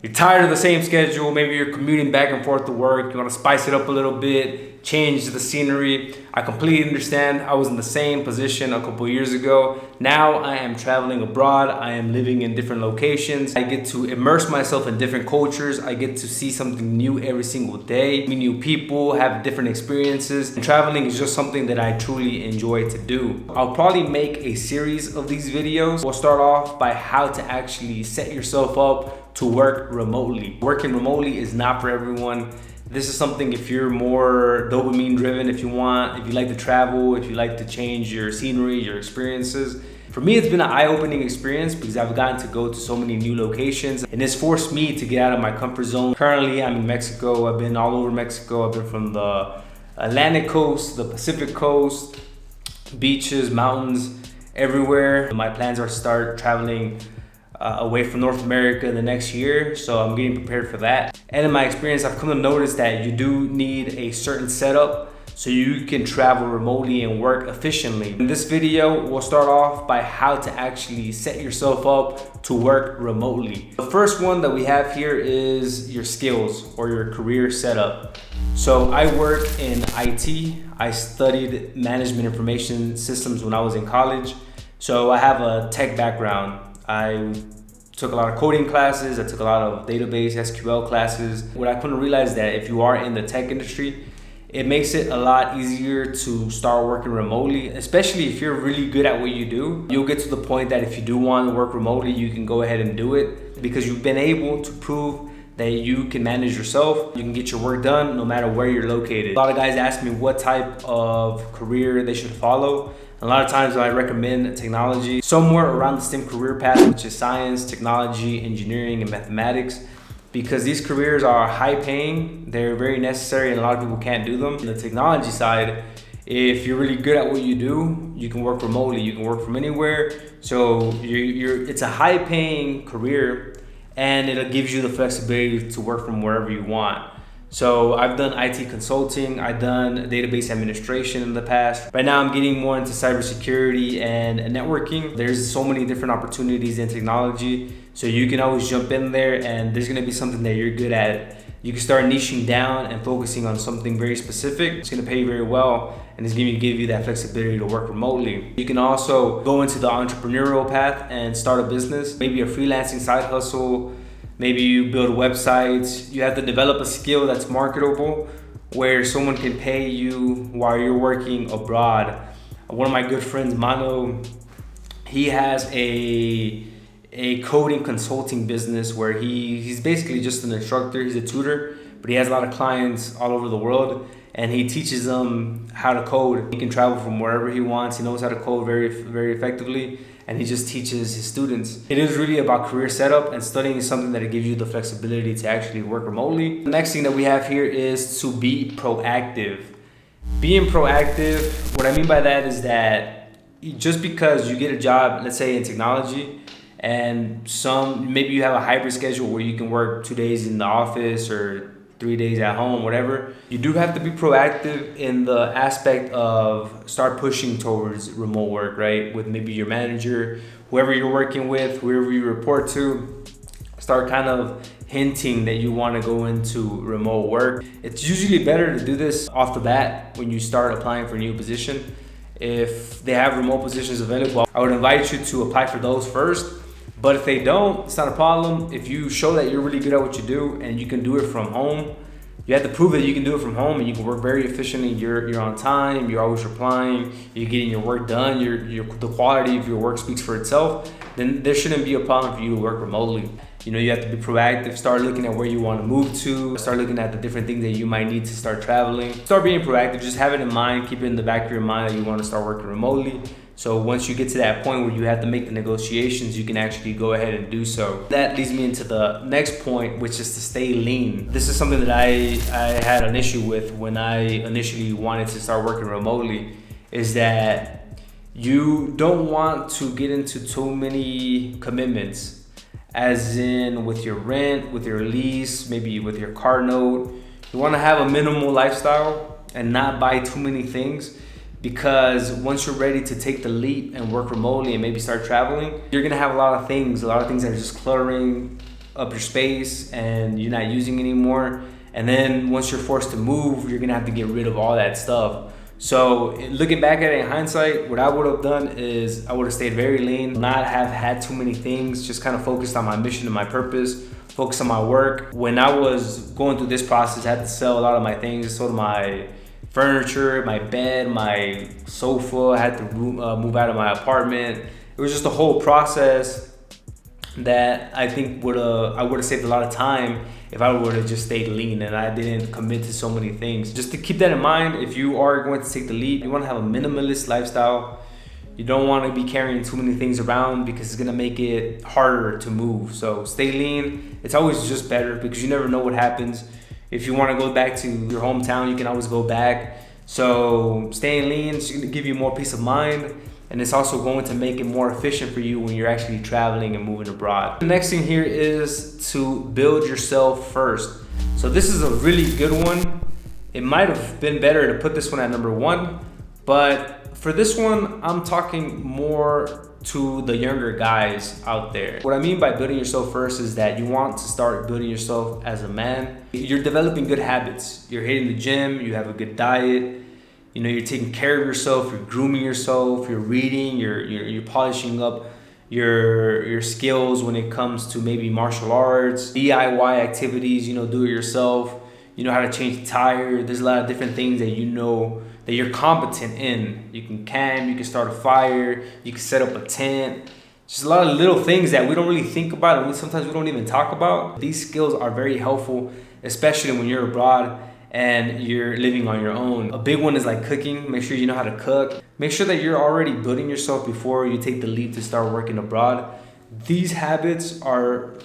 You're tired of the same schedule. Maybe you're commuting back and forth to work. You want to spice it up a little bit, change the scenery. I completely understand. I was in the same position a couple years ago. Now I am traveling abroad. I am living in different locations. I get to immerse myself in different cultures. I get to see something new every single day, meet new people, have different experiences. And traveling is just something that I truly enjoy to do. I'll probably make a series of these videos. We'll start off by how to actually set yourself up to work remotely. Working remotely is not for everyone. This is something if you're more dopamine driven, if you like to travel, if you like to change your scenery, your experiences. For me, it's been an eye-opening experience because I've gotten to go to so many new locations and it's forced me to get out of my comfort zone. Currently, I'm in Mexico. I've been all over Mexico. I've been from the Atlantic coast, the Pacific coast, beaches, mountains, everywhere. My plans are to start traveling away from North America the next year, so I'm getting prepared for that. And in my experience, I've come to notice that you do need a certain setup so you can travel remotely and work efficiently. In this video, we'll start off by how to actually set yourself up to work remotely. The first one that we have here is your skills or your career setup. So I work in IT. I studied management information systems when I was in college. So I have a tech background. I took a lot of coding classes. I took a lot of database SQL classes. What I couldn't realize that if you are in the tech industry, it makes it a lot easier to start working remotely, especially if you're really good at what you do. You'll get to the point that if you do want to work remotely, you can go ahead and do it because you've been able to prove that you can manage yourself. You can get your work done no matter where you're located. A lot of guys ask me what type of career they should follow. A lot of times I recommend technology, somewhere around the same career path, which is science, technology, engineering, and mathematics, because these careers are high paying, they're very necessary, and a lot of people can't do them. On the technology side, if you're really good at what you do, you can work remotely, you can work from anywhere. So it's a high paying career and it gives you the flexibility to work from wherever you want. So I've done IT consulting, I've done database administration in the past. Right now I'm getting more into cybersecurity and networking. There's so many different opportunities in technology. So you can always jump in there and there's gonna be something that you're good at. You can start niching down and focusing on something very specific. It's gonna pay you very well and it's gonna give you that flexibility to work remotely. You can also go into the entrepreneurial path and start a business, maybe a freelancing side hustle. Maybe you build websites. You have to develop a skill that's marketable where someone can pay you while you're working abroad. One of my good friends, Mano, he has a coding consulting business where he's basically just an instructor, he's a tutor, but he has a lot of clients all over the world and he teaches them how to code. He can travel from wherever he wants. He knows how to code very, very effectively. And he just teaches his students. It is really about career setup, and studying is something that gives you the flexibility to actually work remotely. The next thing that we have here is to be proactive. Being proactive, what I mean by that is that just because you get a job, let's say in technology, and maybe you have a hybrid schedule where you can work 2 days in the office or 3 days at home, whatever. You do have to be proactive in the aspect of start pushing towards remote work, right? With maybe your manager, whoever you're working with, whoever you report to, start kind of hinting that you want to go into remote work. It's usually better to do this off the bat when you start applying for a new position. If they have remote positions available, I would invite you to apply for those first. But if they don't, it's not a problem. If you show that you're really good at what you do and you can do it from home, you have to prove that you can do it from home and you can work very efficiently. You're on time, you're always replying, you're getting your work done, the quality of your work speaks for itself, then there shouldn't be a problem for you to work remotely. You have to be proactive, start looking at where you want to move to, start looking at the different things that you might need to start traveling. Start being proactive, just have it in mind, keep it in the back of your mind that you want to start working remotely. So once you get to that point where you have to make the negotiations, you can actually go ahead and do so. That leads me into the next point, which is to stay lean. This is something that I had an issue with when I initially wanted to start working remotely, is that you don't want to get into too many commitments, as in with your rent, with your lease, maybe with your car note. You want to have a minimal lifestyle and not buy too many things. Because once you're ready to take the leap and work remotely and maybe start traveling, you're gonna have a lot of things that are just cluttering up your space and you're not using anymore. And then once you're forced to move, you're gonna have to get rid of all that stuff. So looking back at it in hindsight, what I would have done is I would have stayed very lean, not have had too many things, just kind of focused on my mission and my purpose, focused on my work. When I was going through this process, I had to sell a lot of my things, sold my furniture, my bed, my sofa. I had to move out of my apartment. It was just a whole process that I think I would have saved a lot of time if I would have just stayed lean and I didn't commit to so many things. Just to keep that in mind, if you are going to take the leap, you want to have a minimalist lifestyle. You don't want to be carrying too many things around because it's going to make it harder to move. So stay lean. It's always just better because you never know what happens. If you want to go back to your hometown, you can always go back. So staying lean is going to give you more peace of mind. And it's also going to make it more efficient for you when you're actually traveling and moving abroad. The next thing here is to build yourself first. So this is a really good one. It might have been better to put this one at number 1, but for this one, I'm talking more to the younger guys out there. What I mean by building yourself first is that you want to start building yourself as a man. You're developing good habits. You're hitting the gym, you have a good diet, you know, you're taking care of yourself, you're grooming yourself, you're reading, you're polishing up your skills when it comes to maybe martial arts, DIY activities, you know, do it yourself. You know how to change the tire. There's a lot of different things that you know that you're competent in. You can camp, you can start a fire, you can set up a tent. Just a lot of little things that we don't really think about and sometimes we don't even talk about. These skills are very helpful, especially when you're abroad and you're living on your own. A big one is like cooking. Make sure you know how to cook. Make sure that you're already building yourself before you take the leap to start working abroad. These habits are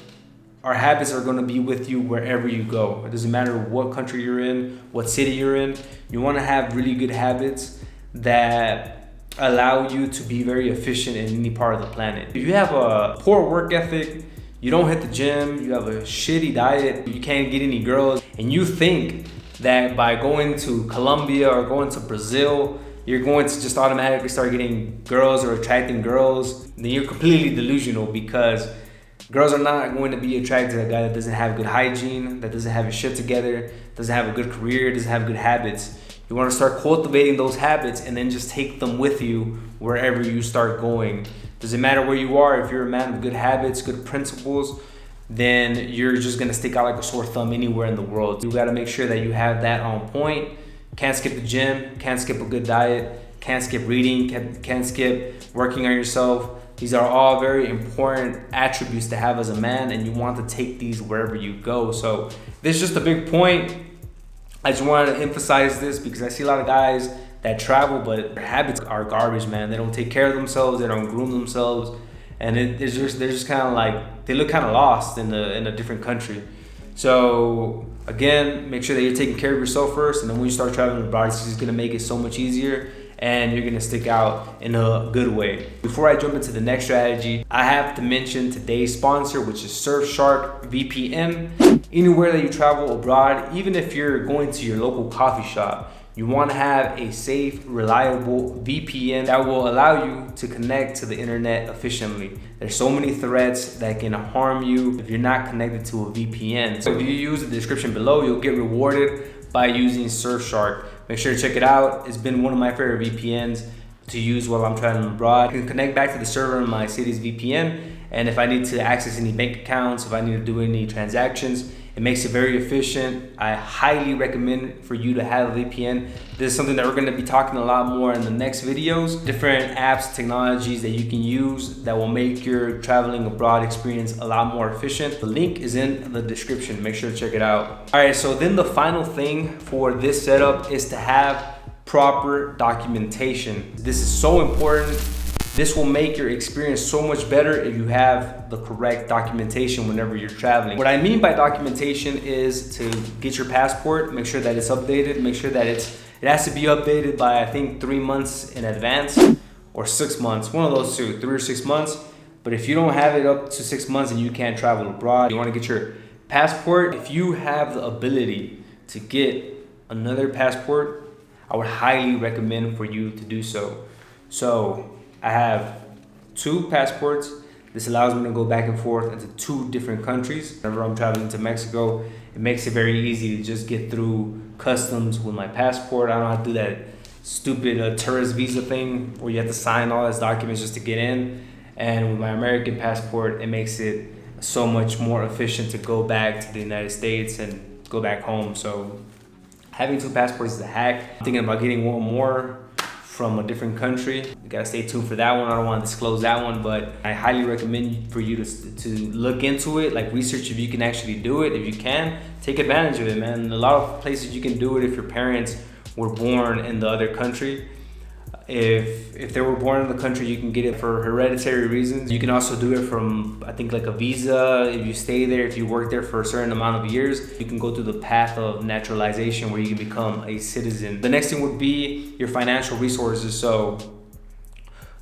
going to be with you wherever you go. It doesn't matter what country you're in, what city you're in. You want to have really good habits that allow you to be very efficient in any part of the planet. If you have a poor work ethic, you don't hit the gym, you have a shitty diet, you can't get any girls, and you think that by going to Colombia or going to Brazil, you're going to just automatically start getting girls or attracting girls, then you're completely delusional because girls are not going to be attracted to a guy that doesn't have good hygiene, that doesn't have his shit together, doesn't have a good career, doesn't have good habits. You want to start cultivating those habits and then just take them with you wherever you start going. Doesn't matter where you are, if you're a man with good habits, good principles, then you're just gonna stick out like a sore thumb anywhere in the world. You gotta make sure that you have that on point. Can't skip the gym, can't skip a good diet, can't skip reading, can't skip working on yourself. These are all very important attributes to have as a man, and you want to take these wherever you go. So this is just a big point. I just wanted to emphasize this because I see a lot of guys that travel, but their habits are garbage, man. They don't take care of themselves, they don't groom themselves, and they're just kind of like, they look kind of lost in a different country. So again, make sure that you're taking care of yourself first, and then when you start traveling abroad, it's just gonna make it so much easier and you're gonna stick out in a good way. Before I jump into the next strategy, I have to mention today's sponsor, which is Surfshark VPN. Anywhere that you travel abroad, even if you're going to your local coffee shop, you want to have a safe, reliable VPN that will allow you to connect to the internet efficiently. There's so many threats that can harm you if you're not connected to a VPN. So if you use the description below, you'll get rewarded by using Surfshark. Make sure to check it out. It's been one of my favorite VPNs to use while I'm traveling abroad. I can connect back to the server in my city's VPN, and if I need to access any bank accounts, if I need to do any transactions, it makes it very efficient. I highly recommend for you to have a VPN. This is something that we're gonna be talking a lot more in the next videos. Different apps, technologies that you can use that will make your traveling abroad experience a lot more efficient. The link is in the description. Make sure to check it out. All right, so then the final thing for this setup is to have proper documentation. This is so important. This will make your experience so much better if you have the correct documentation whenever you're traveling. What I mean by documentation is to get your passport, make sure that it's updated, make sure that it has to be updated by, I think, 3 months in advance or 6 months, one of those two, 3 or 6 months. But if you don't have it up to 6 months and you can't travel abroad, you want to get your passport. If you have the ability to get another passport, I would highly recommend for you to do so. So I have 2 passports This allows me to go back and forth into 2 different countries. Whenever I'm traveling to Mexico, it makes it very easy to just get through customs with my passport. I don't have to do that stupid tourist visa thing where you have to sign all those documents just to get in. And with my American passport, it makes it so much more efficient to go back to the United States and go back home. So having 2 passports is a hack. I'm thinking about getting one more from a different country. You gotta stay tuned for that one. I don't want to disclose that one, but I highly recommend for you to look into it, like research if you can actually do it. If you can, take advantage of it, man. A lot of places you can do it if your parents were born in the other country. If they were born in the country, you can get it for hereditary reasons. You can also do it from, I think, like a visa. If you stay there, if you work there for a certain amount of years, you can go through the path of naturalization where you can become a citizen. The next thing would be your financial resources. So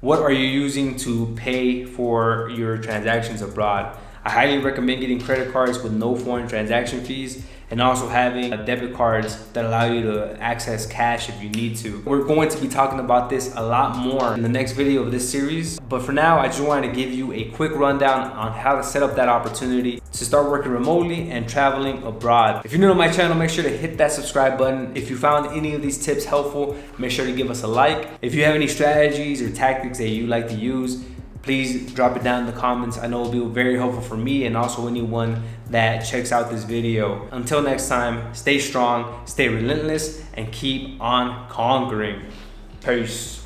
what are you using to pay for your transactions abroad? I highly recommend getting credit cards with no foreign transaction fees, and also having debit cards that allow you to access cash if you need to. We're going to be talking about this a lot more in the next video of this series, but for now I just wanted to give you a quick rundown on how to set up that opportunity to start working remotely and traveling abroad. If you're new to my channel, make sure to hit that subscribe button. If you found any of these tips helpful, make sure to give us a like. If you have any strategies or tactics that you like to use, please drop it down in the comments. I know it'll be very helpful for me and also anyone that checks out this video. Until next time, stay strong, stay relentless, and keep on conquering. Peace.